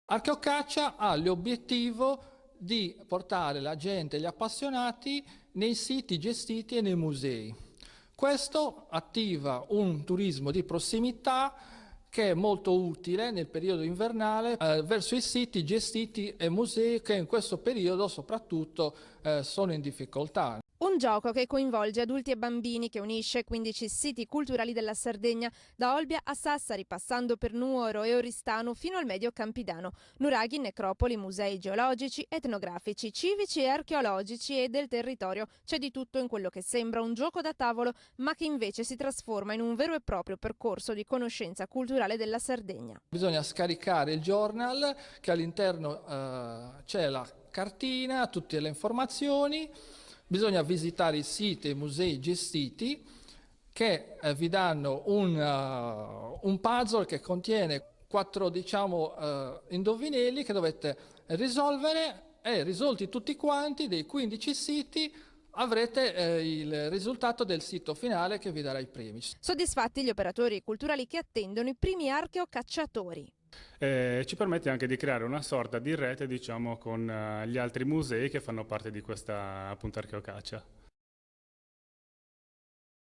Archeocaccia ha l'obiettivo di portare la gente, gli appassionati, nei siti gestiti e nei musei. Questo attiva un turismo di prossimità che è molto utile nel periodo invernale verso i siti gestiti e musei che in questo periodo soprattutto sono in difficoltà. Un gioco che coinvolge adulti e bambini, che unisce 15 siti culturali della Sardegna, da Olbia a Sassari, passando per Nuoro e Oristano fino al Medio Campidano. Nuraghi, necropoli, musei geologici, etnografici, civici e archeologici e del territorio. C'è di tutto in quello che sembra un gioco da tavolo, ma che invece si trasforma in un vero e proprio percorso di conoscenza culturale della Sardegna. Bisogna scaricare il journal che all'interno c'è la cartina, tutte le informazioni. Bisogna visitare i siti e i musei gestiti che vi danno un puzzle che contiene 4 indovinelli che dovete risolvere, e risolti tutti quanti dei 15 siti avrete il risultato del sito finale che vi darà i premi. Soddisfatti gli operatori culturali che attendono i primi archeocacciatori. Ci permette anche di creare una sorta di rete, diciamo, con gli altri musei che fanno parte di questa appunto archeocaccia.